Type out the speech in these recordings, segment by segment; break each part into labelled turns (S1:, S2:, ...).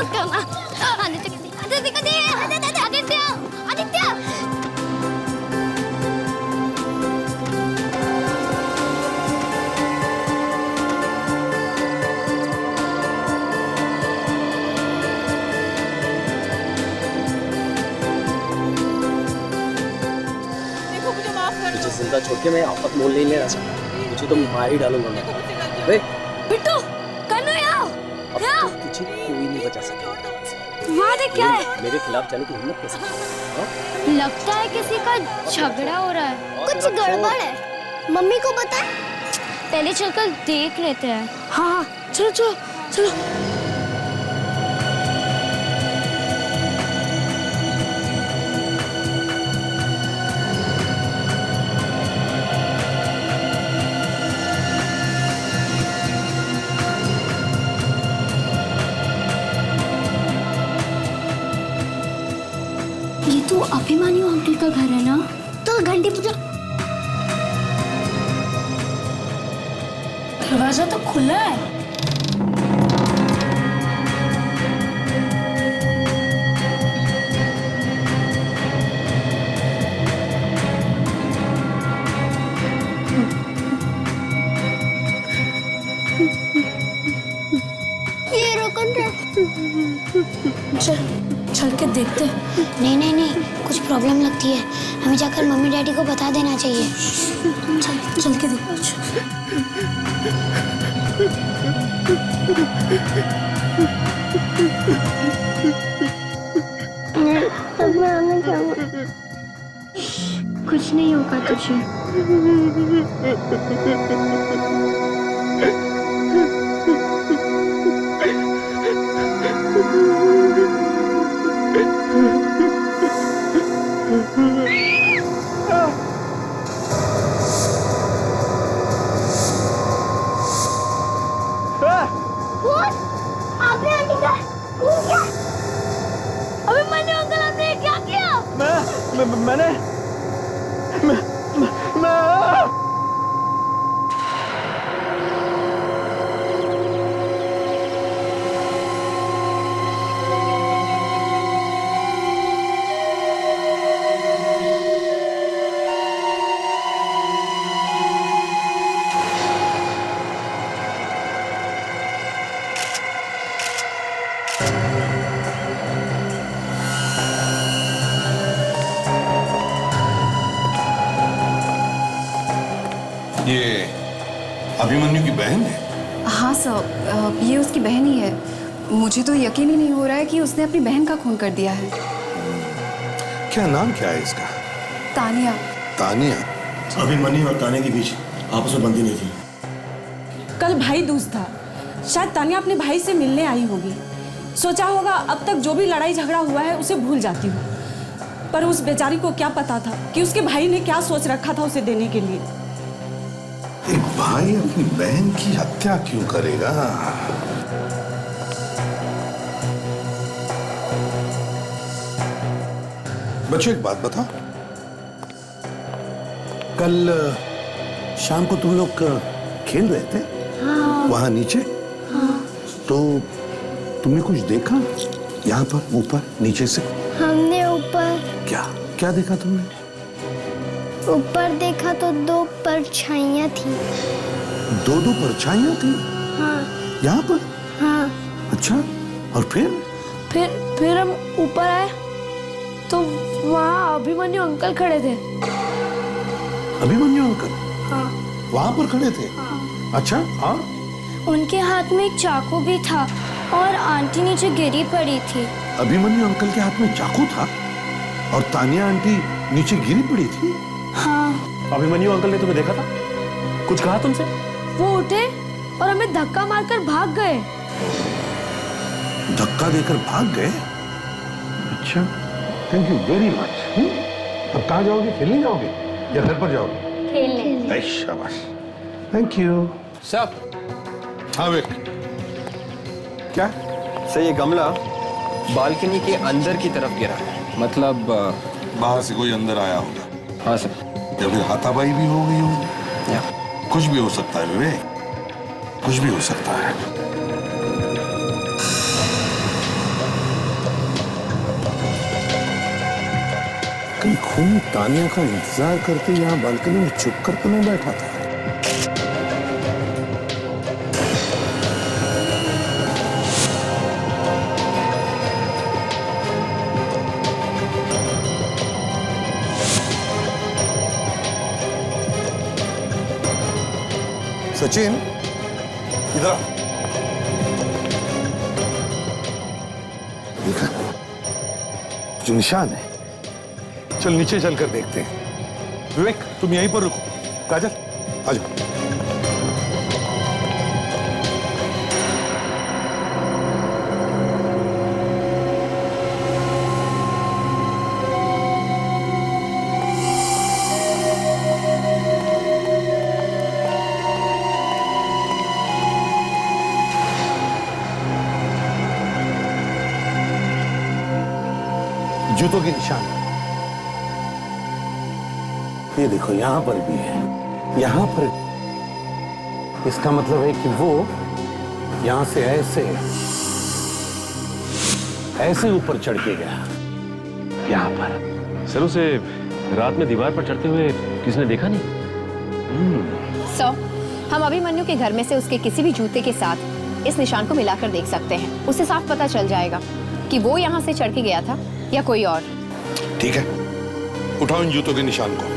S1: मत करना। आदित्य आदित्य आदित्य आदित्य।
S2: मुझे जिंदा छोड़ के मैं आफत मोल नहीं लेना चाहता। मुझे तो मार ही डालूंगा मैं।
S1: बिट्टू कन्नू यहाँ
S2: तुझे कोई नहीं बचा सकेगा।
S1: वहाँ देख क्या है?
S2: मेरे खिलाफ जाने की हिम्मत कैसे?
S1: लगता है किसी का झगड़ा हो रहा है। कुछ गड़बड़ है। मम्मी को बता। पहले चलकर देख लेते हैं। हाँ चलो चलो चलो। ये तो अभिमान्यु अंकल का घर है ना? तो घंटी बजा। दरवाजा तो खुला है। ये रोकन है। चल चल के देखते। नहीं नहीं नहीं, कुछ प्रॉब्लम लगती है। हमें जाकर मम्मी डैडी को बता देना चाहिए। चल चल के देख। अब मैं आने जाऊंगा। कुछ नहीं होगा तुझे। आपने आंटी का खून किया। अभिमन्यु अंकल आपने क्या किया?
S3: मैंने
S4: ये अभिमन्यु की बहन है?
S5: हाँ सर, ये उसकी बहन ही है। मुझे तो यकीन ही नहीं हो रहा है कि उसने अपनी बहन का खून कर दिया है।
S4: क्या नाम क्या है इसका?
S5: तानिया।
S4: तानिया?
S3: अभिमन्यु और तानिया के बीच आपस में बनती नहीं थी।
S6: कल भाई दूज था, शायद तानिया अपने भाई से मिलने आई होगी। सोचा होगा अब तक जो भी लड़ाई झगड़ा हुआ है उसे भूल जाती हूँ। पर उस बेचारी को क्या पता था कि उसके भाई ने क्या सोच रखा था उसे देने के लिए।
S4: एक भाई अपनी बहन की हत्या क्यों करेगा? बच्चों एक बात बताओ, कल शाम को तुम लोग खेल रहे थे? हाँ। वहां नीचे? हाँ। तो तुमने कुछ देखा यहाँ पर ऊपर नीचे से?
S1: हमने ऊपर
S4: क्या क्या देखा तुमने?
S1: ऊपर देखा तो दो परछाइयाँ थी।
S4: दो परछाइयाँ थी?
S1: हाँ।
S4: यहाँ पर?
S1: हाँ।
S4: अच्छा, और
S1: फिर हम ऊपर आए तो वहाँ अभिमन्यु अंकल खड़े थे।
S4: अभिमन्यु अंकल?
S1: हाँ।
S4: वहाँ पर खड़े थे?
S1: हाँ।
S4: अच्छा, हाँ?
S1: उनके हाथ में एक चाकू भी था और आंटी नीचे गिरी पड़ी थी।
S4: अभिमन्यु अंकल के हाथ में चाकू था और तानिया आंटी नीचे गिरी पड़ी थी?
S1: हाँ।
S3: अभिमन्यु अंकल ने तुम्हें देखा था? कुछ कहा तुमसे?
S1: वो उठे और हमें धक्का मारकर भाग गए।
S4: धक्का देकर भाग गए? अच्छा, थैंक यू वेरी मच। अब कहाँ जाओगे? खेलने जाओगे या घर पर जाओगे?
S1: खेलने।
S4: शाबाश, थैंक यू।
S7: सब
S4: हाँ वे क्या
S7: सर, ये गमला बालकनी के अंदर की तरफ गिरा है। मतलब
S4: बाहर से कोई अंदर आया होगा?
S7: हाँ सर।
S4: या फिर हाथापाई भी हो गई होगी? कुछ भी हो सकता है विवेक, कुछ भी हो सकता है। कहीं खून तानिया का इंतजार करते यहाँ बालकनी में चुप कर तो नहीं बैठा था? सचिन, इधर आ। देखा जो निशान है, चल नीचे चलकर देखते हैं। विवेक, तुम यहीं पर रुको। काजल, आ जाओ। जूतों के निशान ये देखो, यहां पर भी है, यहां पर। इसका मतलब है कि वो यहां से ऐसे ऊपर चढ़ के गया, यहां पर।
S8: सर, उसे रात में दीवार पर चढ़ते हुए किसी ने देखा नहीं?
S9: हम अभिमन्यु के घर में से उसके किसी भी जूते के साथ इस निशान को मिलाकर देख सकते हैं। उससे साफ पता चल जाएगा कि वो यहाँ से चढ़ के गया था या कोई और।
S4: ठीक है, उठाओ इन जूतों के निशान को।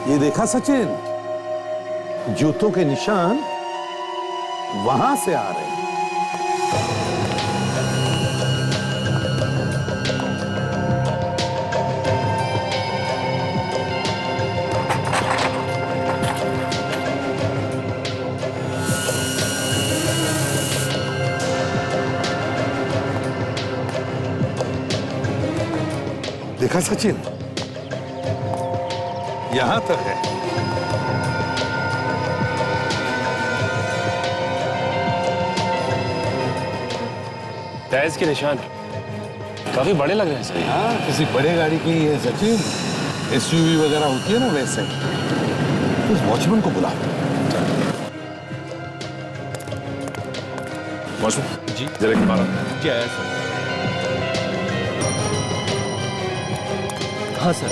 S4: ये देखा सचिन, जूतों के निशान वहां से आ रहे हैं। देखा सचिन, यहां तक है।
S8: टायर्स के निशान काफी बड़े लग रहे हैं सर।
S4: हाँ, किसी बड़े गाड़ी की है सचिन, एसयूवी वगैरह होती है ना, वैसे। उस वॉचमैन को बुला।
S8: वॉचमैन जी, जरा के बाहर जी। आया सर। हाँ सर।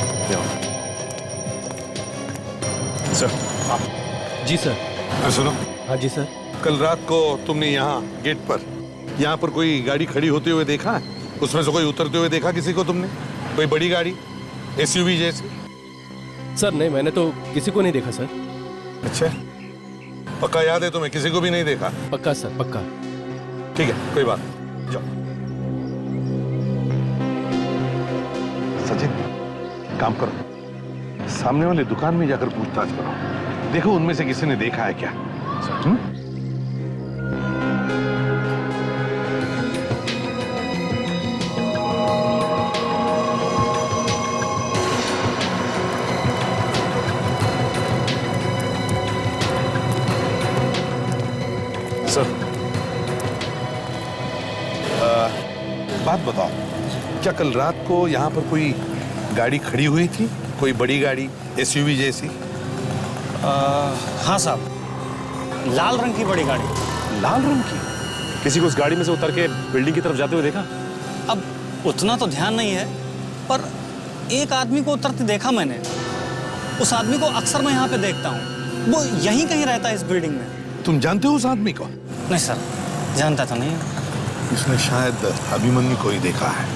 S4: सर, आप।
S8: जी सर।
S4: अरे सुनो।
S8: हाँ जी सर।
S4: कल रात को तुमने यहाँ पर कोई गाड़ी खड़ी होते हुए देखा है? उसमें से कोई उतरते हुए देखा किसी को तुमने? कोई बड़ी गाड़ी, एसयूवी जैसी?
S8: सर नहीं, मैंने तो किसी को नहीं देखा सर।
S4: अच्छा, पक्का याद है तुम्हें? किसी को भी नहीं देखा?
S8: पक्का सर, पक्का।
S4: ठीक है, कोई बात नहीं, जाओ। सचिन, काम करो, सामने वाले दुकान में जाकर पूछताछ करो, देखो उनमें से किसी ने देखा है क्या।
S8: सर,
S4: बात बताओ, क्या कल रात को यहाँ पर कोई गाड़ी खड़ी हुई थी? कोई बड़ी गाड़ी, एसयूवी जैसी?
S10: हाँ साहब, लाल रंग की बड़ी गाड़ी।
S4: लाल रंग की?
S8: किसी को उस गाड़ी में से उतर के बिल्डिंग की तरफ जाते हुए देखा?
S10: अब उतना तो ध्यान नहीं है, पर एक आदमी को उतरते देखा मैंने। उस आदमी को अक्सर मैं यहाँ पे देखता हूँ, वो यहीं कहीं रहता है इस बिल्डिंग में।
S4: तुम जानते हो उस आदमी को?
S10: नहीं सर, जानता तो नहीं।
S4: इसने शायद अभिमन्यु को ही देखा है।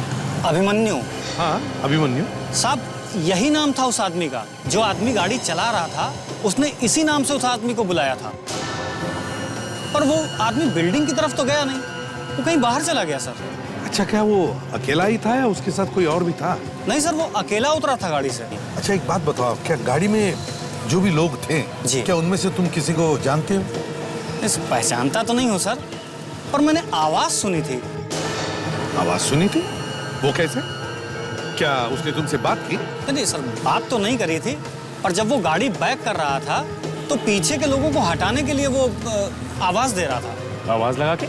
S10: अभिमन्यु?
S4: हाँ, अभिमन्यु।
S10: साहब, यही नाम था उस आदमी का। जो आदमी गाड़ी चला रहा था, उसने इसी नाम से उस आदमी को बुलाया था। पर वो आदमी बिल्डिंग की तरफ तो गया नहीं, वो कहीं बाहर चला गया सर।
S4: अच्छा, क्या वो अकेला ही था या उसके साथ कोई और भी था?
S10: नहीं सर, वो अकेला उतरा था गाड़ी से।
S4: अच्छा, एक बात बताओ, क्या गाड़ी में जो भी लोग थे
S10: जी,
S4: क्या उनमें से तुम किसी को जानते हो?
S10: पहचानता तो नहीं हो सर, पर मैंने आवाज सुनी थी।
S4: आवाज सुनी थी? वो कैसे? क्या उसने तुमसे बात की?
S10: नहीं सर, बात तो नहीं करी थी, पर जब वो गाड़ी बैक कर रहा था तो पीछे के लोगों को हटाने के लिए वो आवाज दे रहा था।
S8: आवाज लगा के?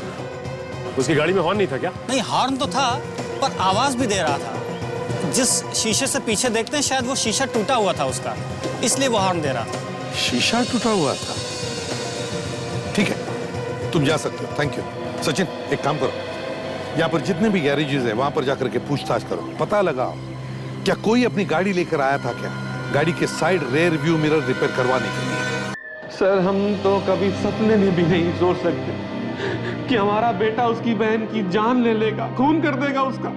S8: उसकी गाड़ी में हॉर्न नहीं था क्या?
S10: नहीं, हॉर्न तो था, पर आवाज भी दे रहा था। जिस शीशे से पीछे देखते हैं, शायद वो शीशा टूटा हुआ था उसका, इसलिए वो हॉर्न दे रहा था।
S4: शीशा टूटा हुआ था? ठीक है, तुम जा सकते हो। Thank you. सचिन, एक काम करो, यहाँ पर जितने भी गैरेजेस हैं वहां पर जाकर के पूछताछ करो, पता लगाओ क्या कोई अपनी गाड़ी लेकर आया था क्या, गाड़ी के side rear view mirror repair करवाने के लिए।
S8: सर हम तो कभी सपने में भी नहीं सोच सकते कि हमारा बेटा उसकी बहन की जान ले लेगा, खून कर देगा उसका।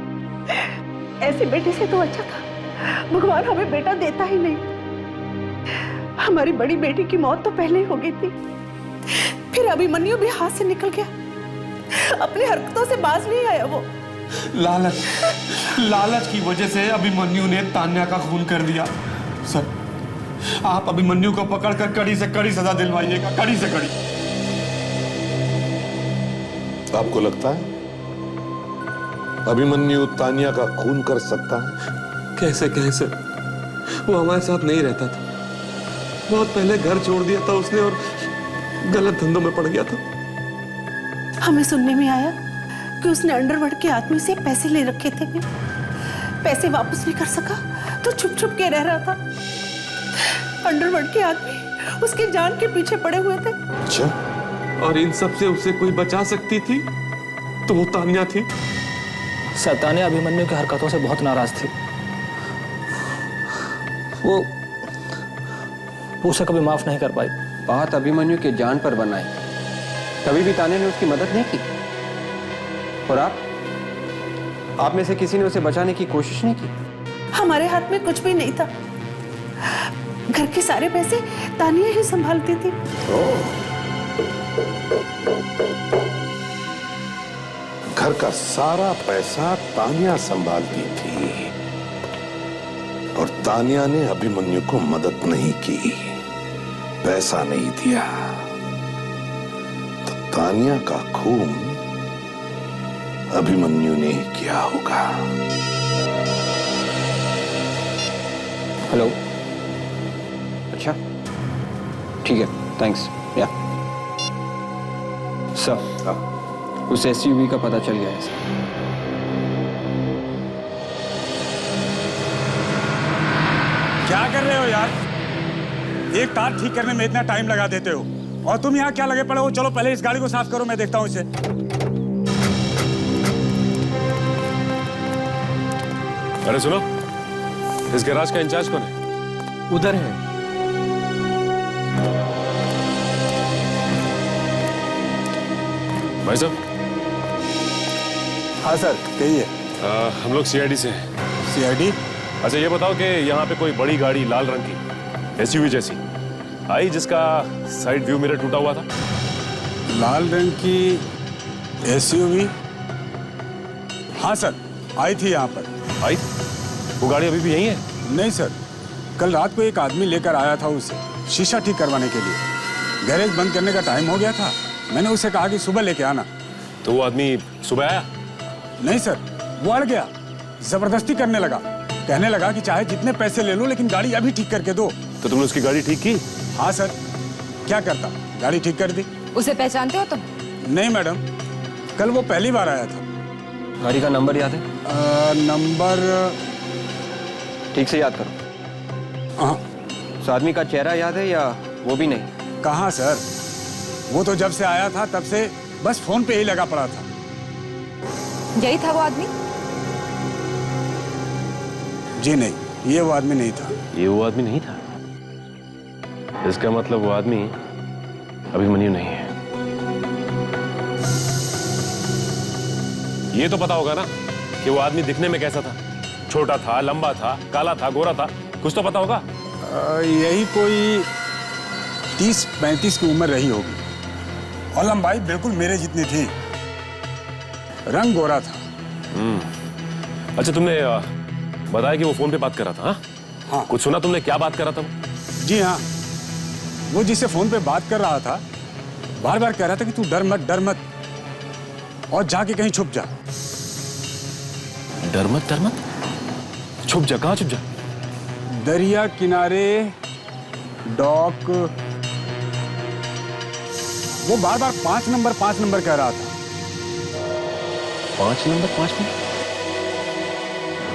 S6: ऐसे बेटे से तो अच्छा था भगवान हमें बेटा देता ही नहीं। हमारी बड़ी बेटी की मौत तो पहले ही हो गई थी, फिर अभिमन्यु भी हाथ से निकल गया, अपनी हरकतों से बाज नहीं आया वो।
S8: लालच की वजह से अभिमन्यु ने तान्या का खून कर दिया। सर आप अभिमन्यु को पकड़कर कड़ी से कड़ी सजा दिलवाइएगा, कड़ी से कड़ी।
S4: आपको लगता है अभिमन्यु तान्या का खून कर सकता है?
S8: कैसे वो हमारे साथ नहीं रहता था, बहुत पहले घर छोड़ दिया था उसने और गलत धंधों में पड़ गया था।
S6: हमें सुनने में आया कि उसने अंडरवर्ल्ड के आदमी से पैसे ले रखे थे, पैसे वापस नहीं कर सका तो छुप छुप के रह रहा था। अंडरवर्ल्ड के आदमी उसकी जान के पीछे पड़े हुए थे।
S4: अच्छा,
S8: और इन सब से उसे कोई बचा सकती थी तो वो तान्या थी।
S2: सर तान्या अभिमन्यु की हरकतों से बहुत नाराज थी, वो उसे कभी माफ नहीं कर पाई।
S7: बात अभिमन्यु के जान पर बनाई, कभी भी तान्या ने उसकी मदद नहीं की। और आप में से किसी ने उसे बचाने की कोशिश नहीं की।
S6: हमारे हाथ में कुछ भी नहीं था, घर के सारे पैसे तानिया ही संभालती थी।
S4: घर का सारा पैसा तान्या संभालती थी और तान्या ने अभिमन्यु को मदद नहीं की, पैसा नहीं दिया, तो तान्या का खून अभिमन्यु ने किया होगा।
S7: हेलो, अच्छा ठीक है, थैंक्स। या सर उस एसयूवी का पता चल गया है सर।
S10: क्या कर रहे हो यार? एक तार ठीक करने में इतना टाइम लगा देते हो और तुम यहाँ क्या लगे पड़े हो? चलो पहले इस गाड़ी को साफ करो, मैं देखता हूँ इसे।
S8: अरे सुनो, इस गैराज का इंचार्ज कौन है?
S2: उधर है।
S8: भाई साहब।
S10: हाँ सर, कहिए।
S8: हम लोग सीआईडी से हैं।
S10: सीआईडी?
S8: अच्छा ये बताओ कि यहाँ पे कोई बड़ी गाड़ी लाल रंग की एसयूवी जैसी आई जिसका साइड व्यू मिरर टूटा हुआ था?
S10: लाल रंग की एसयूवी? हाँ सर, आई थी यहाँ पर।
S8: आई? वो गाड़ी अभी भी यहीं है?
S10: नहीं सर, कल रात को एक आदमी लेकर आया था उसे शीशा ठीक करवाने के लिए। गैरेज बंद करने का टाइम हो गया था, मैंने उसे कहा कि सुबह लेके आना।
S8: तो वो आदमी सुबह आया?
S10: नहीं सर, वो अड़ गया, जबरदस्ती करने लगा, कहने लगा कि चाहे जितने पैसे ले लो लेकिन गाड़ी अभी ठीक करके दो।
S8: तो तुमने उसकी गाड़ी ठीक की?
S10: हाँ सर, क्या करता, गाड़ी ठीक कर दी।
S5: उसे पहचानते हो तुम?
S10: नहीं मैडम, कल वो पहली बार आया था।
S7: गाड़ी का नंबर याद है?
S10: नंबर
S7: ठीक से याद करो।
S10: हाँ।
S7: उस आदमी का चेहरा याद है या वो भी नहीं?
S10: कहाँ सर, वो तो जब से आया था तब से बस फोन पे ही लगा पड़ा था।
S5: यही था वो आदमी?
S10: जी नहीं, ये वो आदमी नहीं था।
S8: ये वो आदमी नहीं था? इसका मतलब वो आदमी अभिमन्यु नहीं है। ये तो पता होगा ना कि वो आदमी दिखने में कैसा था? छोटा था, लंबा था, काला था, गोरा था, कुछ तो पता होगा।
S10: यही कोई 30-35 की उम्र रही होगी और लंबाई बिल्कुल मेरे जितनी थी, रंग गोरा था।
S8: अच्छा तुमने बताया कि वो फोन पे बात कर रहा था?
S10: हाँ।
S8: कुछ सुना तुमने, क्या बात कर रहा था?
S10: जी हाँ, वो जिससे फोन पे बात कर रहा था बार बार कह रहा था कि तू डर मत और जाके कहीं छुप जा।
S8: डर मत? छुप जा? कहाँ छुप जा?
S10: दरिया किनारे, डॉक। वो बार बार 5 नंबर कह रहा था।
S8: 5 नंबर?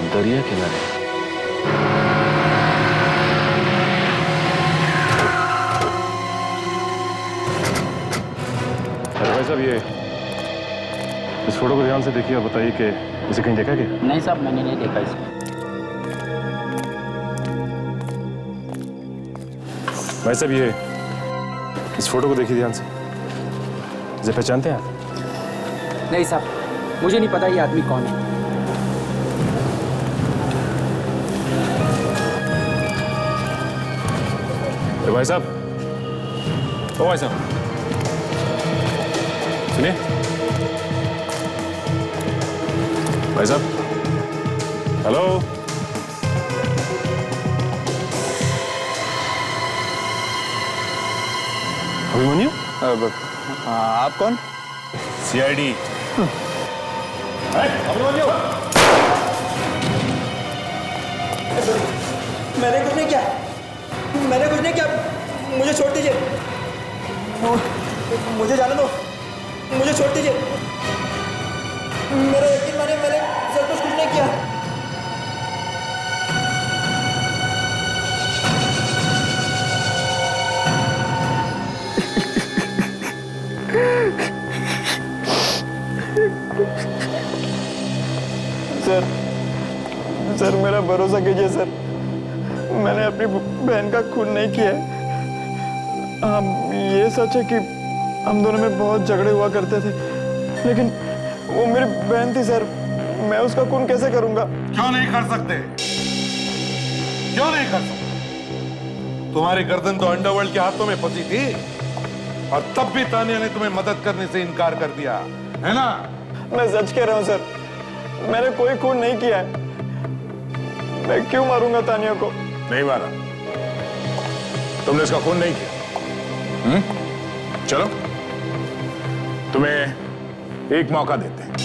S8: दरिया किनारे। अरे भाई साहब, ये इस
S11: इस फोटो को ध्यान से देखिए और बताइए कि इसे कहीं देखा क्या?
S2: नहीं साहब, मैंने नहीं देखा इसे।
S11: भाई साहब, ये इस फोटो को देखिए ध्यान से। इसे पहचानते हैं आप?
S2: नहीं साहब, मुझे नहीं पता ये आदमी कौन है।
S11: तो भाई साहब, ओ भाई साहब, सुनिए भाई साहब, हेलो। अभिमन्यु?
S10: आप कौन?
S11: सीआईडी। अभिमन्यु!
S2: मैंने कुछ नहीं किया, मैंने कुछ नहीं किया, मुझे छोड़ दीजिए, मुझे जाने दो, मुझे छोड़ दीजिए, मेरा यकीन मानिए, मैंने सर कुछ नहीं किया।
S12: सर मेरा भरोसा कीजिए सर, मैंने अपनी बहन का खून नहीं किया है। हाँ, ये सच है कि हम दोनों में बहुत झगड़े हुआ करते थे, लेकिन वो मेरी बहन थी सर, मैं उसका खून कैसे करूंगा?
S4: क्यों नहीं कर सकते? क्यों नहीं कर सकते? तुम्हारी गर्दन तो अंडरवर्ल्ड के हाथों में फंसी थी और तब भी तानिया ने तुम्हें मदद करने से इनकार कर दिया, है ना?
S12: मैं सच कह रहा हूँ सर, मैंने कोई खून नहीं किया है। मैं क्यों मारूंगा तानिया को?
S4: नहीं मारा, तुमने इसका खून नहीं किया। चलो, तुम्हें एक मौका देते हैं,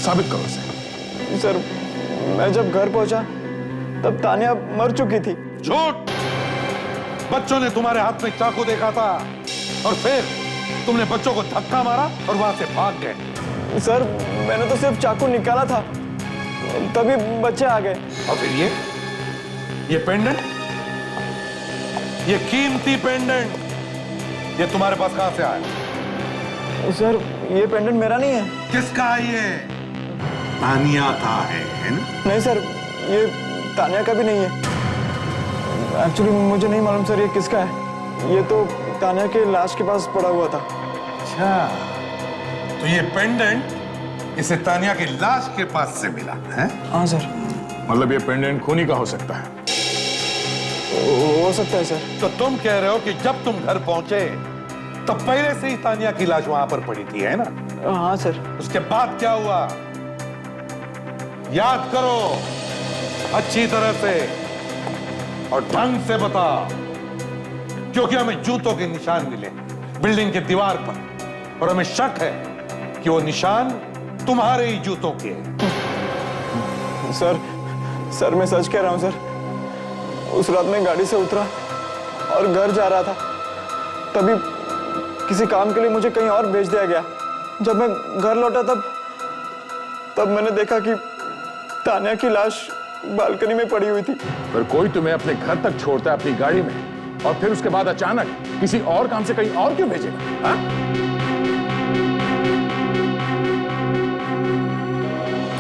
S4: साबित करो इसे।
S12: सर, मैं जब घर पहुंचा तब तानिया मर चुकी थी।
S4: झूठ! बच्चों ने तुम्हारे हाथ में चाकू देखा था और फिर तुमने बच्चों को धक्का मारा और वहां से भाग गए।
S12: सर, मैंने तो सिर्फ चाकू निकाला था, तभी बच्चे आ गए।
S4: और फिर ये पेंडेंट, ये कीमती पेंडेंट, ये तुम्हारे पास कहां से आया?
S12: सर, ये पेंडेंट मेरा नहीं है।
S4: किसका है ये? तानिया का है ना?
S12: नहीं सर, ये तानिया का भी नहीं है। एक्चुअली मुझे नहीं मालूम सर ये किसका है। ये तो तानिया के लाश के पास पड़ा हुआ था।
S4: अच्छा, तो ये पेंडेंट इसे तानिया की लाश के पास से मिला है?
S12: हाँ सर।
S4: मतलब ये पेंडेंट खूनी का हो सकता है?
S12: हो सकता है सर।
S4: तो तुम कह रहे हो कि जब तुम घर पहुंचे तब पहले से ही तानिया की लाश वहां पर पड़ी थी, है ना?
S12: हाँ सर।
S4: उसके बाद क्या हुआ? याद करो अच्छी तरह से और ढंग से बता, क्योंकि हमें जूतों के निशान मिले बिल्डिंग के दीवार पर और हमें शक है कि वो निशान तुम्हारे ही जूतों के हैं।
S12: सर मैं सच कह रहा हूं सर। उस रात मैं गाड़ी से उतरा और घर जा रहा था, तभी किसी काम के लिए मुझे कहीं और भेज दिया गया। जब मैं घर लौटा तब मैंने देखा कि तानिया की लाश बालकनी में पड़ी हुई थी।
S4: पर कोई तुम्हें अपने घर तक छोड़ता है अपनी गाड़ी में और फिर उसके बाद अचानक किसी और काम से कहीं और क्यों भेजेगा? हाँ?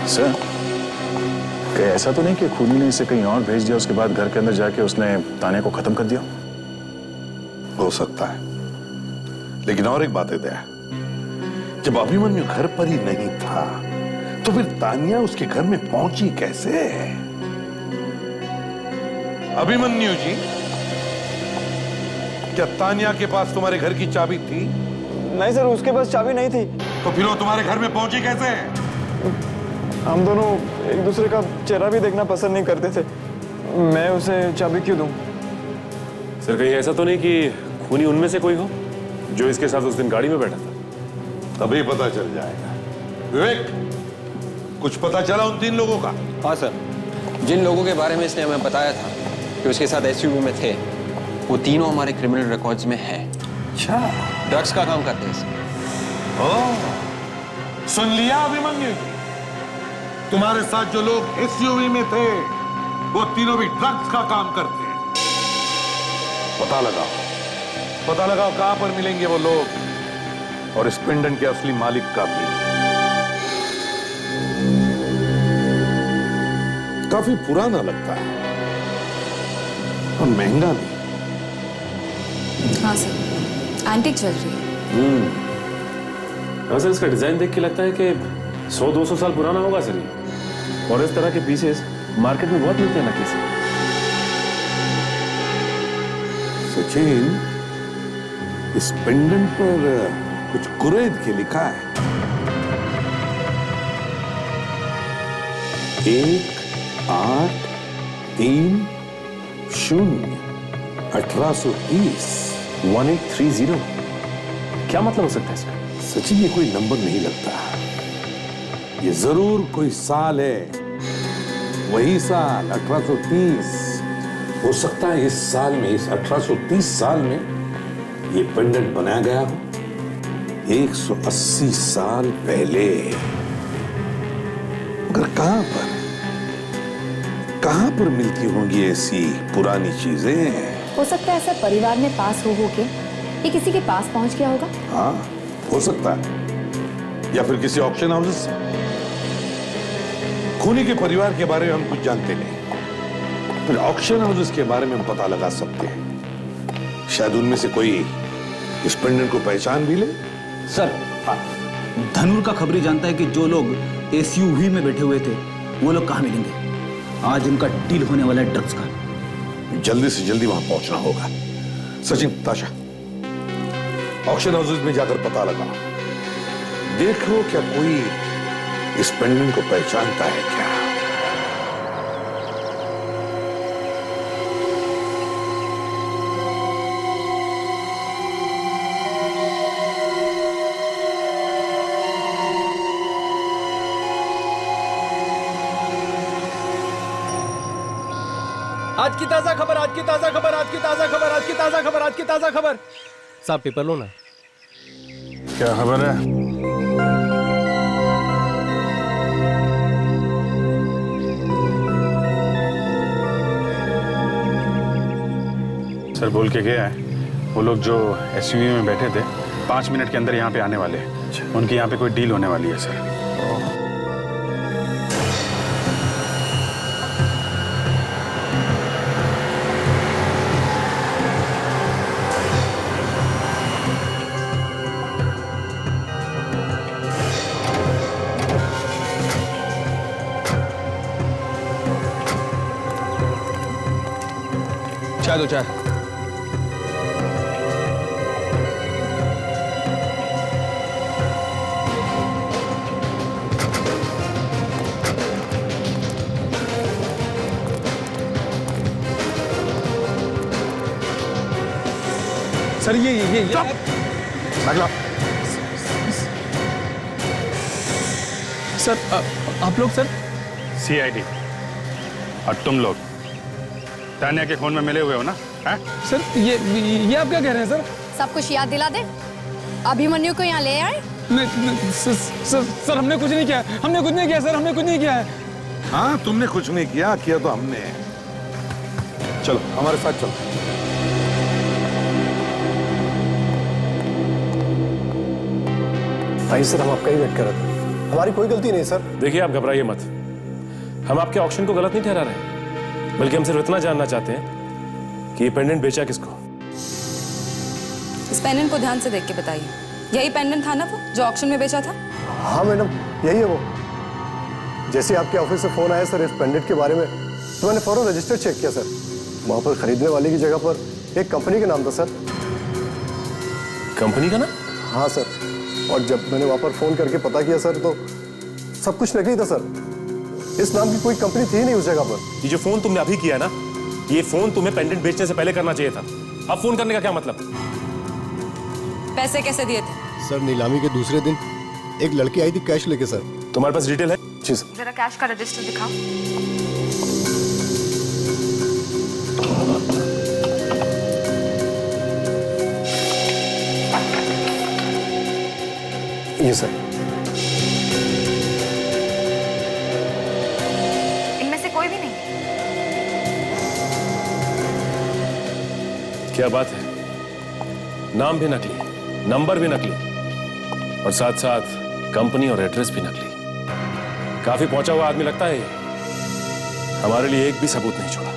S11: सर, क्या ऐसा तो नहीं कि खूनी ने इसे कहीं और भेज दिया, उसके बाद घर के अंदर जाके उसने तानिया को खत्म कर दिया?
S4: हो सकता है, लेकिन और एक बात है दया, जब अभिमन्यु घर पर ही नहीं था तो फिर तानिया उसके घर में पहुंची कैसे? अभिमन्यु जी, क्या तानिया के पास तुम्हारे घर की चाबी थी?
S12: नहीं सर, उसके पास चाबी नहीं थी।
S4: तो फिर वो तुम्हारे घर में पहुंची कैसे?
S12: हम दोनों एक दूसरे का चेहरा भी देखना पसंद नहीं करते थे, मैं उसे चाबी क्यों दूं?
S11: सर, कहीं ऐसा तो नहीं कि खूनी उनमें से कोई हो जो इसके साथ उस दिन गाड़ी में बैठा था?
S4: तभी पता चल जाएगा। विवेक, कुछ पता चला उन 3 लोगों का?
S7: हाँ सर, जिन लोगों के बारे में इसने हमें बताया था कि उसके साथ एसयूवी में थे, वो तीनों हमारे क्रिमिनल रिकॉर्ड्स में हैं।
S4: अच्छा,
S7: ड्रग्स का काम करते हैं सर।
S4: सुन लिया अभिमन्यु, तुम्हारे साथ जो लोग एसयूवी में थे वो तीनों भी ड्रग्स का काम करते हैं। पता लगाओ कहां पर मिलेंगे वो लोग और इस पेंडेंट के असली मालिक का भी। काफी पुराना लगता है और महंगा भी।
S5: हाँ सर, एंटीक ज्वेलरी है।
S11: हाँ सर, इसका डिजाइन देख के लगता है कि 100-200 साल पुराना होगा सर ये। और इस तरह के पीसेस मार्केट में बहुत मिलते हैं नकली से।
S4: सचिन, इस पेंडेंट पर कुछ कुरैद के लिखा है। 1830
S11: 1830 क्या मतलब हो सकता है इसका?
S4: सचिन, ये कोई नंबर नहीं लगता, ये जरूर कोई साल है। वही साल 1830 हो सकता है। इस साल में, इस 1830 साल में ये पेंडेंट बनाया गया हो 180 साल पहले। मगर कहां पर मिलती होंगी ऐसी पुरानी चीजें?
S9: हो सकता है ऐसा परिवार में पास हो के ये किसी के पास पहुंच गया होगा।
S4: हाँ, हो सकता है, या फिर किसी ऑक्शन हाउस से। खूनी के परिवार के बारे में हम कुछ जानते नहीं, फिर ऑक्शन हाउस के बारे में हम पता लगा सकते हैं। शायद उनमें से कोई इस पेंडेंट को पहचान भी ले।
S13: सर, धनुर का खबरी जानता है कि जो लोग एसयूवी में बैठे हुए थे वो लोग कहाँ मिलेंगे। आज उनका डील होने वाला है ड्रग्स का।
S4: जल्दी से जल्दी वहां पहुंचना होगा। सचिन, ताशा, ऑक्शन हाउस में जाकर पता लगा, देखो क्या कोई इस पेंडेंट को पहचानता है क्या।
S2: आज की ताजा खबर, आज की ताजा खबर, आज की ताजा खबर, आज की ताजा खबर, आज की ताजा खबर। साहब पेपर लो ना।
S11: क्या खबर है? सर बोल के गया है, वो लोग जो एसयूवी में बैठे थे 5 मिनट के अंदर यहाँ पे आने वाले हैं। उनकी यहाँ पे कोई डील होने वाली है सर।
S7: चाय दो, चाय।
S12: सर ये
S11: अगला।
S12: सर आप लोग सर
S11: सीआईडी और तुम लोग तानिया के खून में मिले हुए हो ना? है?
S12: सर ये आप क्या कह रहे हैं सर?
S9: सब कुछ याद दिला दे। अभिमन्यु को यहाँ ले आए।
S12: नहीं सर हमने कुछ नहीं किया, हमने कुछ नहीं किया सर, हमने कुछ नहीं किया है।
S4: हाँ, तुमने कुछ नहीं किया, किया तो हमने। चलो हमारे साथ चलो।
S3: भाई सर, हम आपका ही वेट कर रहे थे, हमारी कोई गलती नहीं सर।
S11: देखिए, आप घबराइए मत। हम आपके ऑक्शन को गलत नहीं ठहरा रहे, बल्कि हम सिर्फ इतना जानना चाहते हैं कि ये पेंडेंट बेचा किसको।
S5: इस पेंडेंट को ध्यान से देख के बताइए, यही पेंडेंट था ना वो जो ऑक्शन में बेचा था?
S3: हाँ मैडम, यही है वो। जैसे आपके ऑफिस से फोन आया सर इस पेंडेंट के बारे में, तो मैंने फौरन रजिस्टर चेक किया सर। वहाँ पर खरीदने वाले की जगह पर एक कंपनी का नाम था सर।
S11: कंपनी का ना?
S3: हाँ सर, और जब मैंने वहाँ पर फोन करके पता किया सर, तो सब कुछ नकली था सर। इस नाम की कोई कंपनी थी नहीं उस जगह पर।
S11: ये जो फोन तुमने अभी किया ना, ये फोन तुम्हें पेंडेंट बेचने से पहले करना चाहिए था। अब फोन करने का क्या मतलब?
S5: पैसे कैसे दिए थे?
S3: सर नीलामी के दूसरे दिन एक लड़की आई थी कैश लेके सर।
S11: तुम्हारे पास डिटेल है?
S3: जी सर।
S5: जरा कैश का रजिस्टर दिखाओ।
S3: ये सर।
S5: इनमें से कोई भी नहीं?
S11: क्या बात है, नाम भी नकली, नंबर भी नकली, और साथ साथ कंपनी और एड्रेस भी नकली। काफी पहुंचा हुआ आदमी लगता है ये। हमारे लिए एक भी सबूत नहीं छोड़ा।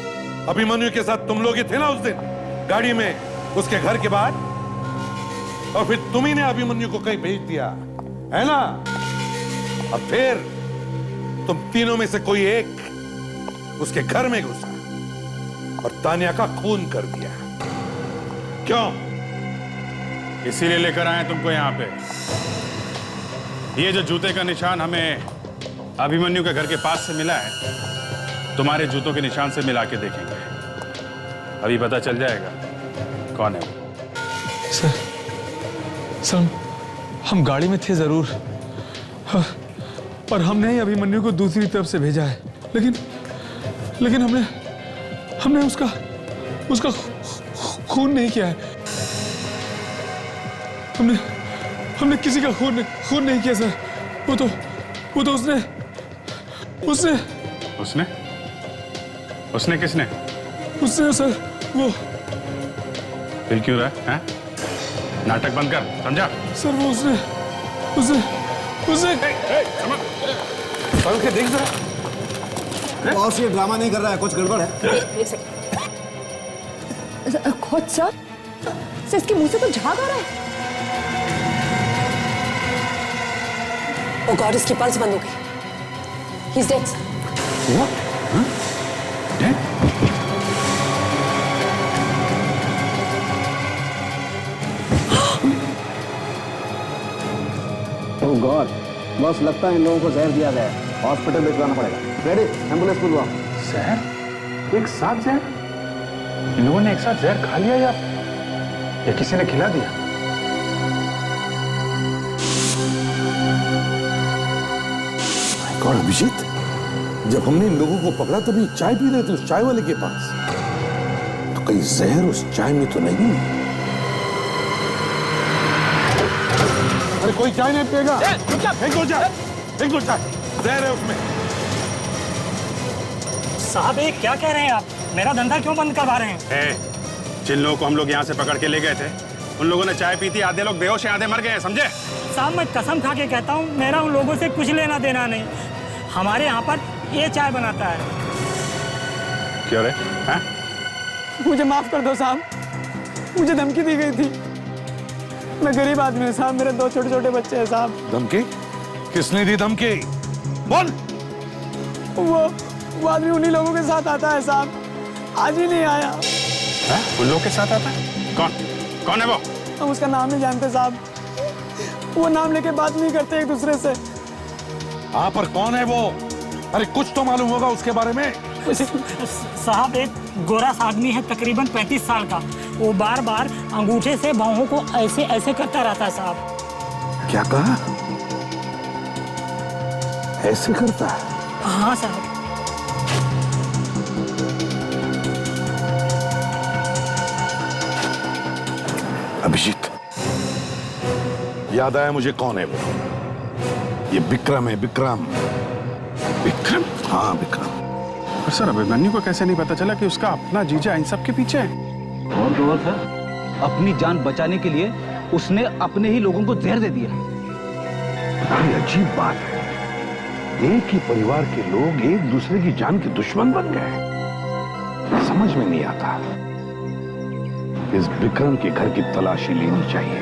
S4: अभिमन्यु के साथ तुम लोग ही थे ना उस दिन गाड़ी में उसके घर के बाहर, और फिर तुम ही ने अभिमन्यु को कहीं भेज दिया है ना। अब फिर तुम तीनों में से कोई एक उसके घर में घुसा और तानिया का खून कर दिया। क्यों?
S11: इसीलिए लेकर आए तुमको यहाँ पे। ये जो जूते का निशान हमें अभिमन्यु के घर के पास से मिला है, तुम्हारे जूतों के निशान से मिला के देखेंगे। अभी पता चल जाएगा कौन है वो।
S12: सर हम गाड़ी में थे जरूर, पर हमने ही अभिमन्यु को दूसरी तरफ से भेजा है। लेकिन हमने उसका खून नहीं किया है। हमने किसी का खून नहीं किया सर। वो तो
S11: उसने किसने?
S12: उसने सर वो।
S11: फिर क्यों रहा है? नाटक बंद कर, समझा?
S12: सर वो उसने
S4: के देख जरा।
S13: बॉस ये ड्रामा नहीं कर रहा है, कुछ गड़बड़ है।
S9: एक सेकंड। खुद सर इसके मुंह से तो झाग आ रहा है।
S14: ओ गॉड, इसकी पल्स बंद हो गई। He is dead.
S11: What? Huh? Dead?
S13: Oh God, boss लगता है इन लोगों को जहर दिया गया है। हॉस्पिटल भिजवाना पड़ेगा। रेडी, एम्बुलेंस बुलवाओ।
S11: जहर? एक साथ जहर? इन लोगों ने एक साथ जहर खा लिया या किसी ने खिला दिया?
S4: कौन? अभिजीत, जब हमने इन लोगों को पकड़ा तो भी चाय पी रहे थे उस चाय वाले के पास, तो कहीं जहर उस चाय में तो नहीं? अरे कोई चाय नहीं पिएगा। फेंक दो चाय, जहर है उसमें।
S10: साहब ये क्या कह रहे हैं आप? मेरा धंधा क्यों बंद करवा रहे हैं?
S11: जिन लोगों को हम लोग यहाँ से पकड़ के ले गए थे, उन लोगों ने चाय पी थी। आधे लोग बेहोश हैं, आधे मर गए हैं, समझे?
S10: साहब मैं कसम खा के कहता हूँ, मेरा उन लोगों से कुछ लेना देना नहीं। हमारे यहाँ पर ये चाय बनाता है।
S11: क्यों रे? हैं?
S12: मुझे माफ कर दो साहब, मुझे धमकी दी गई थी। मैं गरीब आदमी हूँ साहब, मेरे 2 छोटे बच्चे हैं साहब।
S4: धमकी? किसने दी धमकी? बोल।
S12: वो आदमी उन्हीं लोगों के साथ आता है साहब, आज ही नहीं आया।
S11: उन लोगों के साथ आता है? कौन है वो?
S12: हम उसका नाम नहीं जानते साहब, वो नाम लेके बात नहीं करते एक दूसरे से।
S4: हाँ, पर कौन है वो? अरे कुछ तो मालूम होगा उसके बारे में।
S10: साहब एक गोरा आदमी है, तकरीबन 35 साल का। वो बार बार अंगूठे से बाहों को ऐसे ऐसे करता रहता है साहब।
S4: क्या कहा? ऐसे करता है?
S10: हाँ साहब।
S4: अभिजीत, याद आया मुझे कौन है वो। ये विक्रम है। विक्रम? हाँ विक्रम।
S11: पर सर अभिमन्यु को कैसे नहीं पता चला कि उसका अपना जीजा इन सब के पीछे है?
S13: और तो और सर, अपनी जान बचाने के लिए उसने अपने ही लोगों को जहर दे दिया।
S4: बड़ी अजीब बात है, एक ही परिवार के लोग एक दूसरे की जान के दुश्मन बन गए। समझ में नहीं आता। इस विक्रम के घर की तलाशी लेनी चाहिए।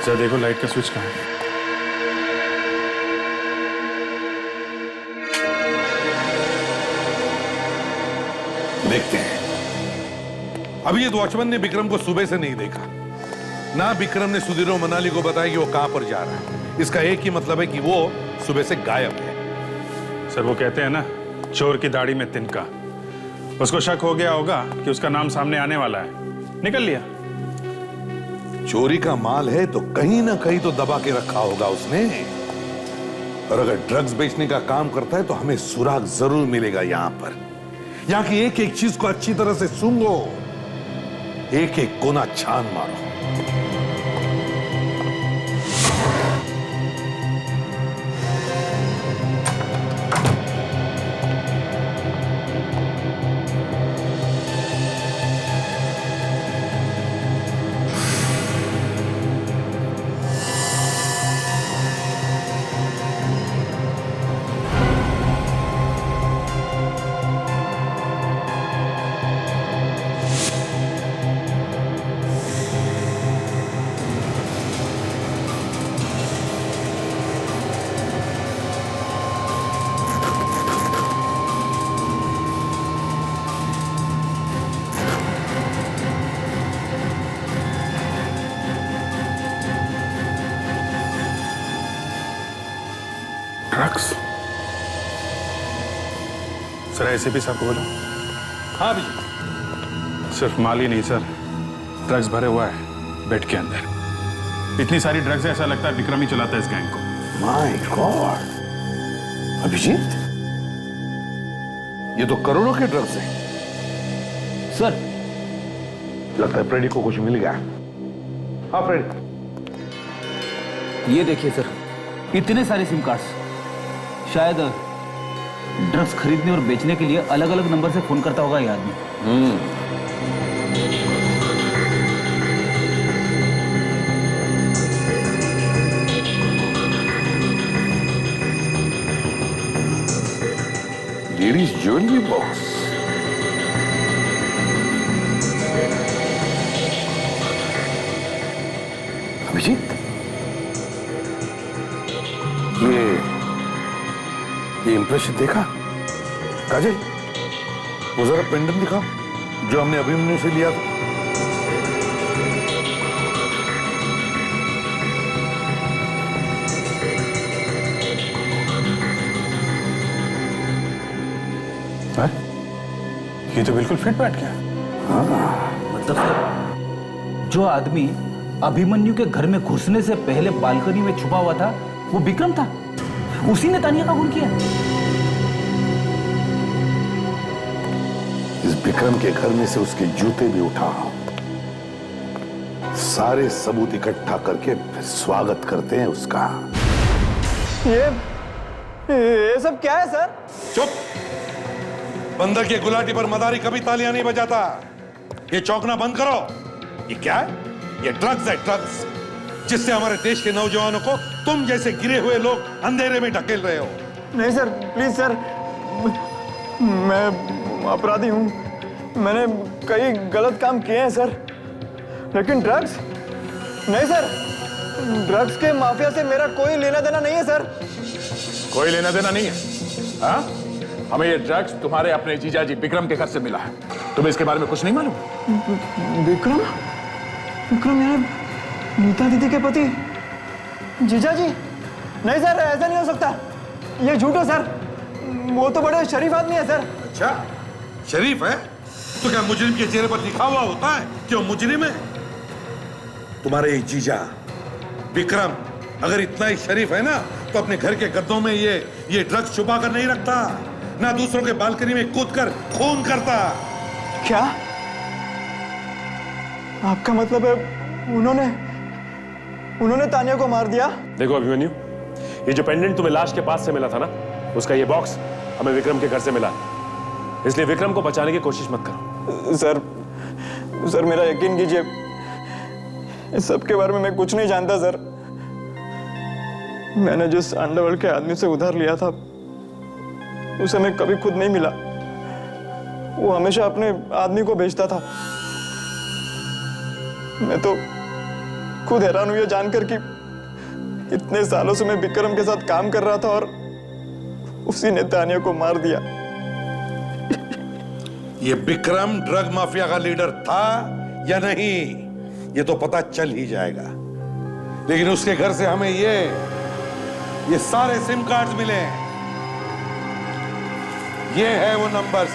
S11: सर देखो लाइट का स्विच कहाँ है?
S4: देखते हैं। अभी ये वॉचमैन ने विक्रम को सुबह से नहीं देखा ना। विक्रम ने सुधीर मनाली को बताया कि वो कहां पर जा रहा है। इसका एक ही मतलब है कि वो सुबह से गायब है।
S11: सर वो कहते हैं ना, चोर की दाढ़ी में तिनका। उसको शक हो गया होगा कि उसका नाम सामने आने वाला है, निकल लिया।
S4: चोरी का माल है तो कहीं ना कहीं तो दबा के रखा होगा उसने। और अगर ड्रग्स बेचने का काम करता है तो हमें सुराग जरूर मिलेगा। यहां पर यहां की एक एक चीज को अच्छी तरह से सूंघो, एक एक कोना छान मारो।
S11: ड्रग्स? सर एसीपी साहब को बोलो। हाँ भैया। सिर्फ माल ही नहीं सर, ड्रग्स भरे हुआ है बेड के अंदर। इतनी सारी ड्रग्स है, ऐसा लगता है विक्रम ही चलाता है इस गैंग को।
S4: माय गॉड, अभिजीत, ये तो करोड़ों के ड्रग्स हैं।
S13: सर,
S4: लगता है फ्रेडी को कुछ मिल गया। हाँ फ्रेडी,
S13: ये देखिए सर, इतने सारे सिम कार्ड्स। शायद ड्रग्स खरीदने और बेचने के लिए अलग अलग नंबर से फोन करता होगा ये आदमी।
S4: Ladies jewellery box. अभिजीत, ये इंप्रेशन देखा? काजल, वो जरा पेंडेंट दिखाओ जो हमने अभिमन्यु से लिया था।
S11: ये तो बिल्कुल फिट बैठ गया।
S13: मतलब सर, जो आदमी अभिमन्यु के घर में घुसने से पहले बालकनी में छुपा हुआ था वो विक्रम था। उसी ने तानिया का खून किया।
S4: इस विक्रम के घर में से उसके जूते भी उठा, सारे सबूत इकट्ठा करके फिर स्वागत करते हैं उसका।
S12: ये सब क्या है सर?
S4: चुप! बंदर के गुलाटी पर मदारी कभी तालियां नहीं बजाता। ये चौंकना बंद करो। ये क्या है? ये ड्रग्स है, ड्रग्स, जिससे हमारे देश के नौजवानों को तुम जैसे गिरे हुए लोग अंधेरे में ढकेल रहे हो।
S12: नहीं सर, प्लीज सर, मैं अपराधी हूँ। मैंने कई गलत काम किए हैं सर, लेकिन ड्रग्स नहीं सर। ड्रग्स के माफिया से मेरा कोई लेना देना नहीं है सर।
S11: कोई लेना देना नहीं है? हाँ? हमें ये ड्रग्स तुम्हारे अपने जीजाजी विक्रम के घर से मिला है। तुम्हें इसके बारे में कुछ नहीं मालूम?
S12: विक्रम? विक्रम यार, नीता दीदी के पति? जीजा जी? नहीं सर, ऐसा नहीं हो सकता। ये झूठ है सर। वो तो बड़े शरीफ आदमी है सर।
S4: अच्छा, शरीफ है? तो क्या मुजरिम के चेहरे पर लिखा हुआ होता है कि वो मुजरिम है? तुम्हारे जीजा विक्रम अगर इतना ही शरीफ है ना, तो अपने घर के गद्दों में ये ड्रग्स छुपा कर नहीं रखता, ना दूसरों के बालकनी में कूदकर खून करता।
S12: क्या आपका मतलब है उन्होंने तानिया को मार दिया?
S15: देखो अभिमन्यु, ये जो पेंडेंट तुम्हें लाश के पास से मिला था ना, उसका ये बॉक्स हमें विक्रम के घर से मिला, इसलिए विक्रम को बचाने की कोशिश मत करो।
S12: सर मेरा यकीन कीजिए, इस सब के बारे में मैं कुछ नहीं जानता सर। मैंने जिस अंडरवर्ल्ड के आदमी से उधार लिया था उसे मैं कभी खुद नहीं मिला। वो हमेशा अपने आदमी को भेजता था। मैं तो खुद हैरान हुई जानकर कि इतने सालों से मैं विक्रम के साथ काम कर रहा था और उसी ने तानिया को मार दिया।
S4: ये विक्रम ड्रग माफिया का लीडर था या नहीं, ये तो पता चल ही जाएगा। लेकिन उसके घर से हमें ये सारे सिम कार्ड्स मिले हैं। ये है वो नंबर्स।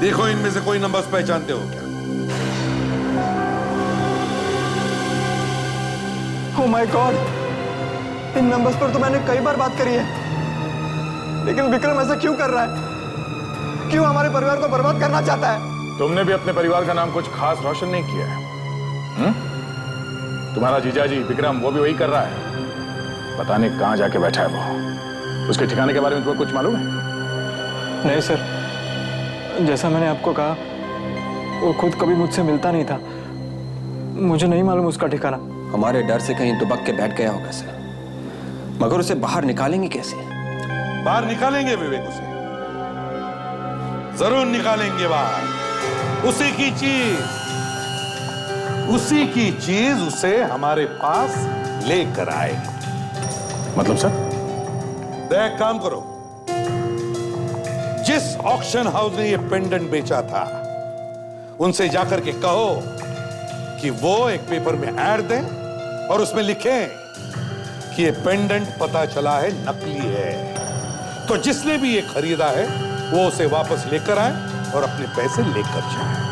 S4: देखो इनमें से कोई नंबर्स पहचानते हो क्या?
S12: Oh my God, in numbers पर तो मैंने कई बार बात करी है, लेकिन विक्रम ऐसा क्यों कर रहा है? क्यों हमारे परिवार को बर्बाद करना चाहता है?
S11: तुमने भी अपने परिवार का नाम कुछ खास रोशन नहीं किया है। तुम्हारा जीजाजी विक्रम वो भी वही कर रहा है। पता नहीं कहां जाके बैठा है वो। उसके ठिकाने के बारे में तुम्हें कुछ मालूम है?
S12: नहीं सर, जैसा मैंने आपको कहा, वो खुद कभी मुझसे मिलता नहीं था। मुझे नहीं मालूम उसका ठिकाना।
S7: हमारे डर से कहीं दुबक के बैठ गया होगा सर, मगर उसे बाहर निकालेंगे कैसे?
S4: बाहर निकालेंगे विवेक, उसे जरूर निकालेंगे बाहर। उसी की चीज उसे हमारे पास लेकर आएगी।
S11: मतलब सर?
S4: देख, काम करो, जिस ऑक्शन हाउस ने ये पेंडेंट बेचा था उनसे जाकर के कहो कि वो एक पेपर में ऐड दें और उसमें लिखें कि ये पेंडेंट पता चला है नकली है, तो जिसने भी ये खरीदा है वो उसे वापस लेकर आए और अपने पैसे लेकर जाए।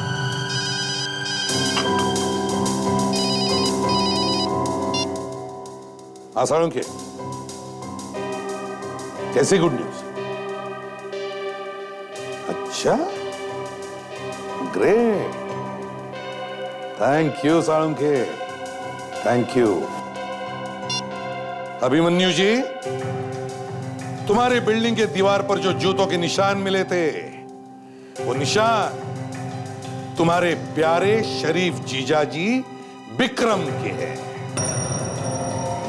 S4: आसानों के कैसी गुड न्यूज? अच्छा, great, thank you Salunkhe, thank you. Abhimanyu ji, तुम्हारे बिल्डिंग के दीवार पर जो जूतों के निशान मिले थे, वो निशान तुम्हारे प्यारे शरीफ जीजाजी विक्रम के हैं।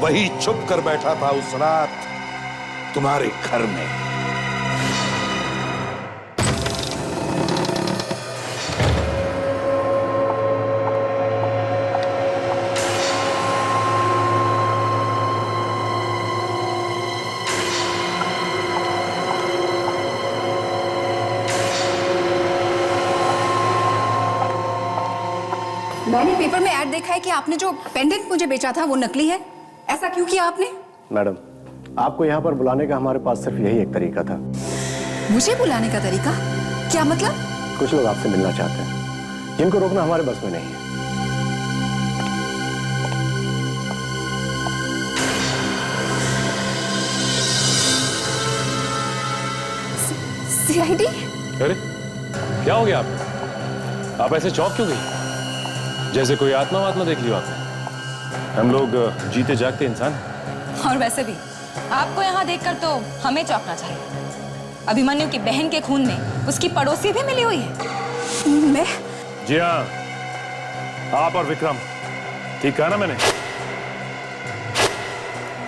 S4: वही छुप कर बैठा था उस रात तुम्हारे घर में।
S5: मैंने पेपर में ऐड देखा है कि आपने जो पेंडेंट मुझे बेचा था वो नकली है। ऐसा क्यों किया आपने?
S3: मैडम, आपको यहाँ पर बुलाने का हमारे पास सिर्फ यही एक तरीका था।
S5: मुझे बुलाने का तरीका? क्या मतलब?
S3: कुछ लोग आपसे मिलना चाहते हैं, जिनको रोकना हमारे बस में नहीं है।
S5: सीआईडी?
S15: अरे क्या हो गया आप ऐसे चौंक क्यों गई? जैसे कोई आत्मा वात्मा देख लियो आपने। हम लोग जीते जागते इंसान।
S16: और वैसे भी आपको यहाँ देखकर तो हमें चौंकना चाहिए। अभिमन्यु की बहन के खून में उसकी पड़ोसी भी मिली हुई है।
S5: मैं?
S15: जी हाँ, आप और विक्रम। ठीक कहा ना मैंने?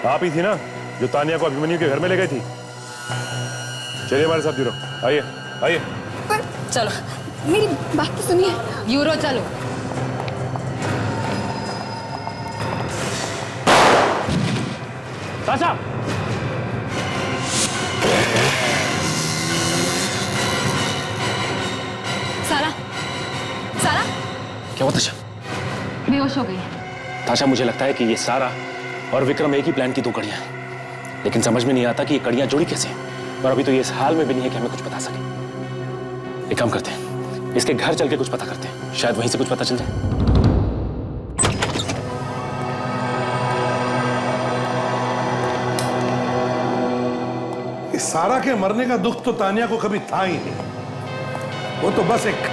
S15: आप ही थी ना जो तानिया को अभिमन्यु के घर में ले गई थी। चलिए हमारे साथ ब्यूरो, आइए आइए।
S5: पर
S16: चलो,
S5: मेरी बात तो सुनिए।
S16: ब्यूरो चलो।
S15: ताशा!
S16: सारा, सारा?
S2: क्या हुआ ताशा?
S16: बेहोश हो गई।
S2: ताशा, मुझे लगता है कि ये सारा और विक्रम एक ही प्लान की दो कड़ियां हैं, लेकिन समझ में नहीं आता कि ये कड़ियां जुड़ी कैसे हैं। और अभी तो ये इस हाल में भी नहीं है कि हमें कुछ बता सके। एक काम करते हैं, इसके घर चल के कुछ पता करते हैं, शायद वहीं से कुछ पता चल जाए।
S4: इस सारा के मरने का दुख तो तानिया को कभी था ही नहीं। वो तो बस एक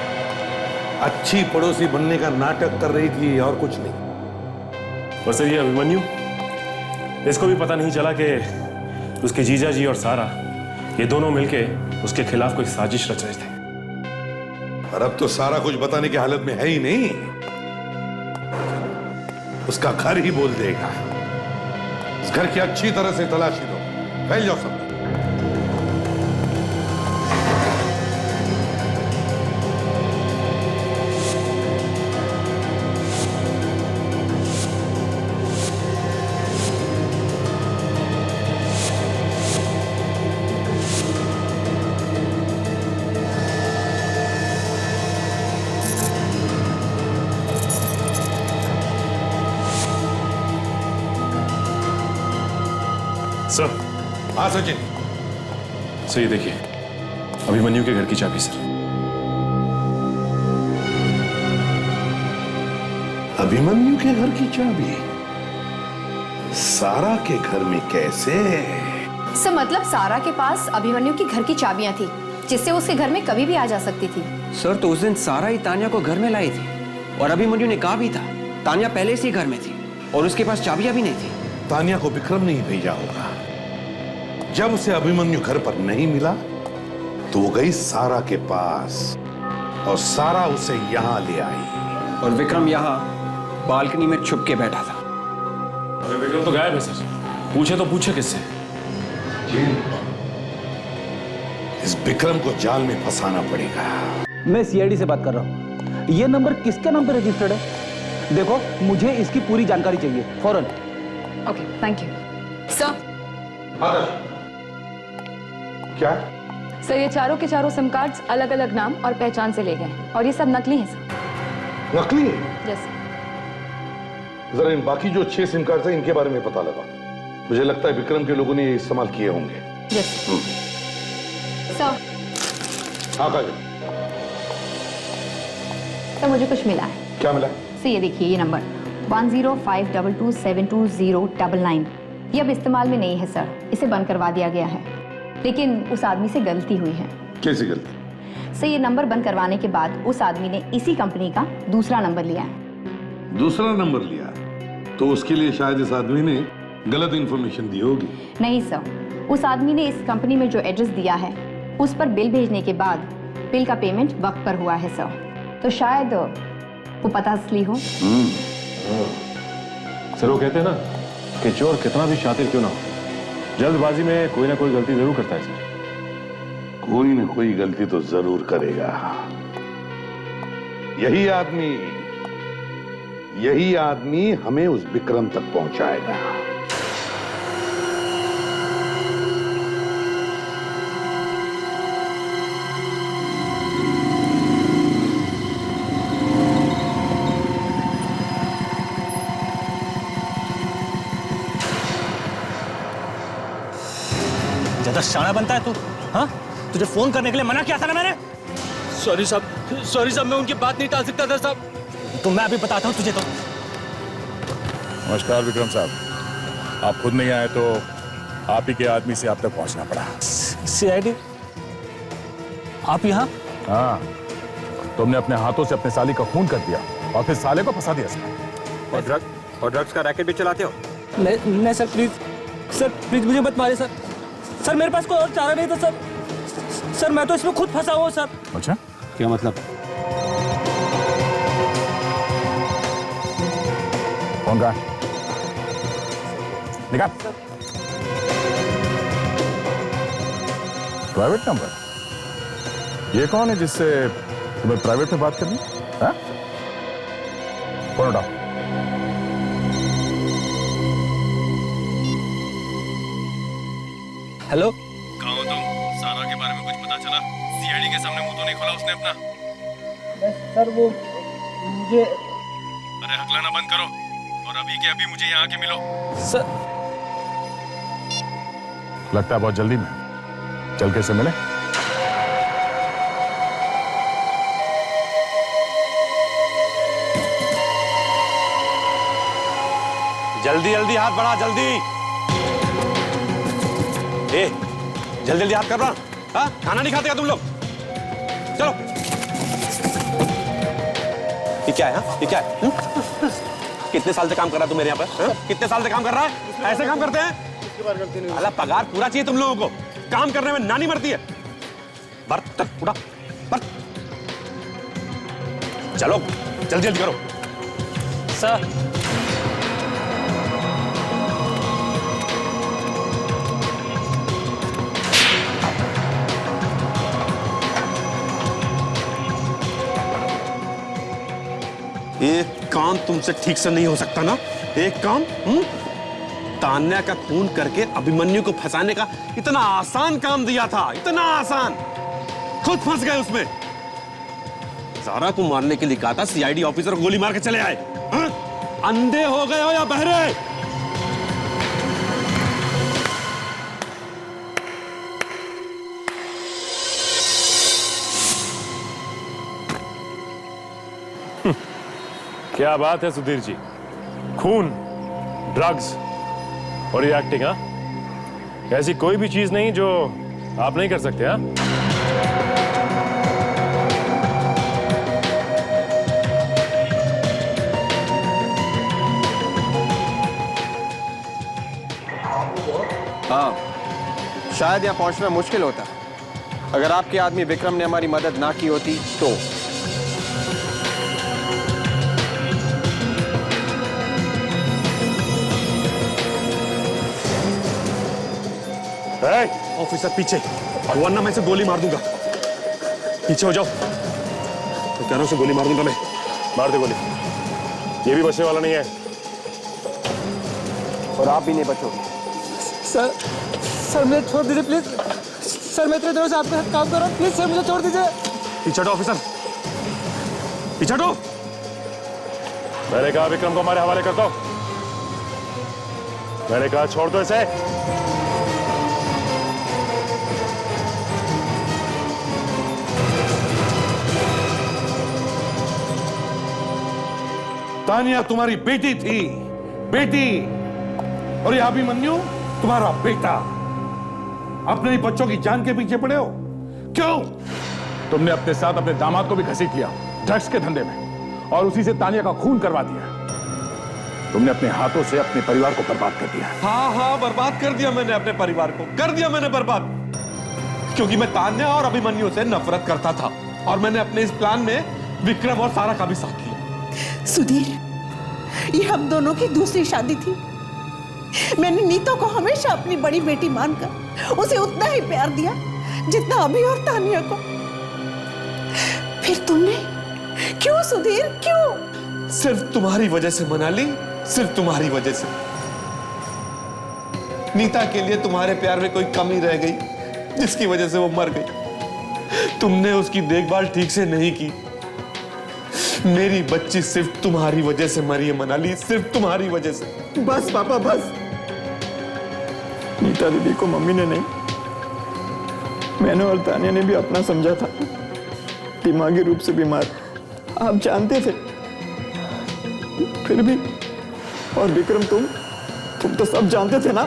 S4: अच्छी पड़ोसी बनने का नाटक कर रही थी और कुछ नहीं।
S15: और सर ये अभिमन्यु, इसको भी पता नहीं चला कि उसके जीजा जी और सारा ये दोनों मिलके उसके खिलाफ कोई साजिश रच रहे थे।
S4: और अब तो सारा कुछ बताने की हालत में है ही नहीं। उसका घर ही बोल देगा। इस घर की अच्छी तरह से तलाशी दो। फैल जाओ सब।
S15: सर।
S4: हाँ सचिन।
S15: सर ये देखिए, अभिमन्यु के घर की चाबी सर।
S4: अभिमन्यु के घर की चाबी सारा के घर में कैसे?
S9: सर मतलब सारा के पास अभिमन्यु की घर की चाबियां थी, जिससे उसके घर में कभी भी आ जा सकती थी।
S7: सर तो उस दिन सारा ही तानिया को घर में लाई थी, और अभिमन्यु ने कहा भी था तानिया पहले से ही घर में थी और उसके पास चाबियां भी नहीं थी।
S4: तानिया को विक्रम ने ही भेजा होगा। जब उसे अभिमन्यु घर पर नहीं मिला तो वो गई सारा के पास और सारा उसे यहां ले आई।
S7: और विक्रम यहाँ बालकनी में छुप के बैठा था।
S15: अरे विक्रम तो गायब है सर। पूछे तो पूछे किससे?
S4: इस विक्रम को जाल में फंसाना पड़ेगा।
S13: मैं सीआईडी से बात कर रहा हूँ। ये नंबर किसके नाम पे रजिस्टर्ड है? देखो मुझे इसकी पूरी जानकारी चाहिए फौरन।
S5: Okay, thank you sir.
S4: क्या?
S16: सर ये चारों के चारों सिम कार्ड्स अलग अलग नाम और पहचान से ले गए और ये सब नकली हैं सर।
S4: नकली?
S16: यस।
S4: जरा इन बाकी जो 6 सिम कार्ड है इनके बारे में पता लगा। मुझे लगता है विक्रम के लोगों ने ये इस्तेमाल किए होंगे।
S9: सर
S4: हाँ काजल,
S9: सर मुझे कुछ मिला है।
S4: क्या मिला?
S9: सर ये देखिए, ये नंबर 1052272099 ये अब इस्तेमाल में नहीं है सर, इसे बंद करवा दिया गया है। लेकिन उस आदमी से गलती हुई है।
S4: कैसी गलती?
S9: सर ये नंबर बंद करवाने के बाद उस आदमी ने इसी कंपनी का दूसरा नंबर लिया है।
S4: दूसरा नंबर लिया? तो उसके लिए शायद इस आदमी ने गलत इंफॉर्मेशन दी होगी।
S9: नहीं सर, उस आदमी ने इस कंपनी में जो एड्रेस दिया है उस पर बिल भेजने के बाद बिल का पेमेंट वक्त पर हुआ है सर, तो शायद वो पता असली हो।
S15: सर वो कहते हैं ना कि चोर कितना भी शातिर क्यों ना हो, जल्दबाजी में कोई ना कोई गलती जरूर करता है सर।
S4: कोई ना कोई गलती तो जरूर करेगा। यही आदमी हमें उस विक्रम तक पहुंचाएगा।
S10: ज्यादा शाना बनता है तू, हाँ? तुझे फोन करने के लिए मना किया था ना मैंने।
S17: सॉरी साहब, मैं उनकी बात नहीं टाल सकता था साहब।
S10: तो मैं अभी बताता हूँ तुझे। तो
S11: नमस्कार विक्रम साहब, आप खुद नहीं आए तो आप ही के आदमी से आप तक पहुंचना पड़ा।
S10: CID आप यहाँ?
S11: हाँ, तुमने अपने हाथों से अपने साली का खून कर दिया और फिर साले को फंसा दिया इसमें।
S7: और ड्रग्स का रैकेट भी चलाते हो?
S17: नहीं सर, प्लीज मुझे मत मारिए सर। सर मेरे पास कोई और चारा नहीं था सर। सर मैं तो इसमें खुद फंसा हुआ सर।
S11: अच्छा,
S7: क्या मतलब?
S11: कौन का? निकाल। Private number? ये कौन है जिससे तुम्हें प्राइवेट में बात करनी? हाँ? फोन उठाओ।
S17: हेलो,
S15: कहाँ हो तुम? सारा के बारे में कुछ पता चला? CID के सामने मुंह तो नहीं खोला उसने अपना?
S17: सर वो मुझे,
S15: अरे हकलाना बंद करो और अभी के अभी मुझे यहाँ आके मिलो।
S17: सर
S11: लगता है बहुत जल्दी में, चल के से मिले।
S2: जल्दी जल्दी हाथ बढ़ा, जल्दी। ए, जल्दी जल्दी हाथ कर रहा। हाँ, खाना नहीं खाते क्या तुम लोग? चलो। ये क्या है? ये क्या है? कितने साल से काम कर रहा है तू मेरे यहाँ पर? कितने साल से काम कर रहा है? ऐसे काम करते हैं? अल्लाह पगार पूरा चाहिए तुम लोगों को। काम करने में नानी मरती है। बर्तन उठा, बर्तन। चलो जल्दी जल्दी करो।
S17: सर
S2: एक काम तुमसे ठीक से नहीं हो सकता ना? एक काम तान्या का खून करके अभिमन्यु को फंसाने का इतना आसान काम दिया था, इतना आसान, खुद फंस गए उसमें। सारा को मारने के लिए कहा था, CID ऑफिसर को गोली मार के चले आए। हाँ? अंधे हो गए हो या बहरे?
S15: क्या बात है सुधीर जी, खून, ड्रग्स और ये एक्टिंग, हाँ? ऐसी कोई भी चीज नहीं जो आप नहीं कर सकते, हाँ?
S7: हाँ, शायद यहाँ पहुंचना मुश्किल होता अगर आपके आदमी विक्रम ने हमारी मदद ना की होती तो।
S2: ऑफिसर पीछे, वरना मैं इसे गोली मार दूंगा। पीछे हो जाओ। तो कह रहा हूं, उसे गोली मार दूंगा मैं।
S15: मार दे गोली, ये भी बचने वाला नहीं है।
S7: और आप भी नहीं बचोगे।
S17: सर मुझे छोड़ दीजिए प्लीज। सर मैं इतने दिनों से आपके साथ काम कर रहा हूँ, प्लीज सर मुझे छोड़ दीजिए।
S2: पीछे हटो ऑफिसर, पीछे हटो।
S15: मैंने कहा विक्रम को हमारे हवाले कर दो। मैंने कहा छोड़ दो इसे।
S4: तानिया तुम्हारी बेटी थी, बेटी, और ये अभिमन्यु तुम्हारा बेटा। अपने ही बच्चों की जान के पीछे पड़े हो, क्यों?
S11: तुमने अपने साथ अपने दामाद को भी घसीट लिया ड्रग्स के धंधे में, और उसी से तानिया का खून करवा दिया। तुमने अपने हाथों से अपने परिवार को बर्बाद कर दिया।
S8: हाँ हाँ, बर्बाद कर दिया मैंने अपने परिवार को, कर दिया मैंने बर्बाद, क्योंकि मैं तान्या और अभिमन्यु से नफरत करता था, और मैंने अपने इस प्लान में विक्रम और सारा का भी साथ लिया।
S18: सुधीर, ये हम दोनों की दूसरी शादी थी। मैंने नीतू को हमेशा अपनी बड़ी बेटी मानकर उसे उतना ही प्यार दिया जितना अभी और तानिया को। फिर तुमने क्यों सुधीर, क्यों?
S8: सिर्फ तुम्हारी वजह से मनाली, सिर्फ तुम्हारी वजह से। नीता के लिए तुम्हारे प्यार में कोई कमी रह गई जिसकी वजह से वो मर गई। तुमने उसकी देखभाल ठीक से नहीं की। मेरी बच्ची सिर्फ तुम्हारी वजह से मरी है मनाली, सिर्फ तुम्हारी वजह से।
S12: बस पापा बस। नीता दीदी को मम्मी ने नहीं, मैंने और तानिया ने भी अपना समझा था। दिमागी रूप से बीमार, आप जानते थे, फिर भी। और विक्रम, तुम तो सब जानते थे ना।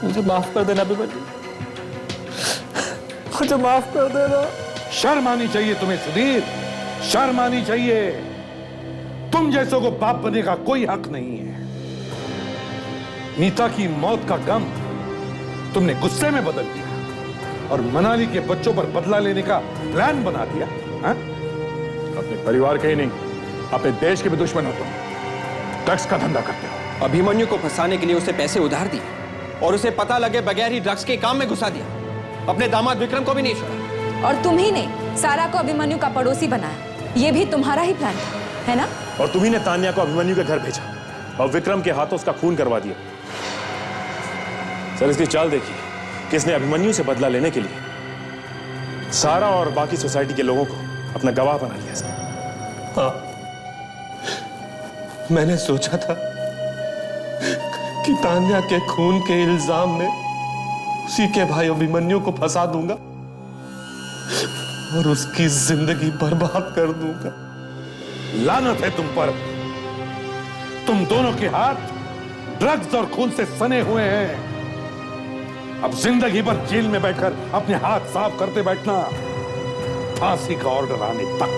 S12: मुझे माफ कर देना अभिमन्यु, मुझे माफ कर देना।
S4: शर्म आनी चाहिए तुम्हें सुधीर, शर्म आनी चाहिए। तुम जैसों को बाप बनने का कोई हक नहीं है। नीता की मौत का गम तुमने गुस्से में बदल दिया और मनाली के बच्चों पर बदला लेने का प्लान बना दिया। हा?
S11: अपने परिवार के ही नहीं, अपने देश के भी दुश्मन हो तुम। ड्रग्स का धंधा करते हो।
S7: अभिमन्यु को फंसाने के लिए उसे पैसे उधार दिए और उसे पता लगे बगैर ही ड्रग्स के काम में घुसा दिया। अपने दामाद विक्रम को भी नहीं छोड़ा।
S16: और तुम ही ने सारा को अभिमन्यु का पड़ोसी बनाया। ये भी तुम्हारा ही प्लान था, है ना?
S15: और तुम्ही ने तान्या को अभिमन्यु के घर भेजा और विक्रम के हाथों उसका खून करवा दिया। सर, इसकी चाल देखिए, किसने अभिमन्यु से बदला लेने के लिए सारा और बाकी सोसाइटी के लोगों को अपना गवाह बना लिया सर।
S8: हाँ, मैंने सोचा था कि तान्या के खून के इल्जाम में उसी के भाई अभिमन्यु को फंसा दूंगा और उसकी जिंदगी बर्बाद कर दूंगा।
S4: लानत है तुम पर। तुम दोनों के हाथ ड्रग्स और खून से सने हुए हैं। अब जिंदगी भर जेल में बैठकर अपने हाथ साफ करते बैठना, फांसी का ऑर्डर आने तक।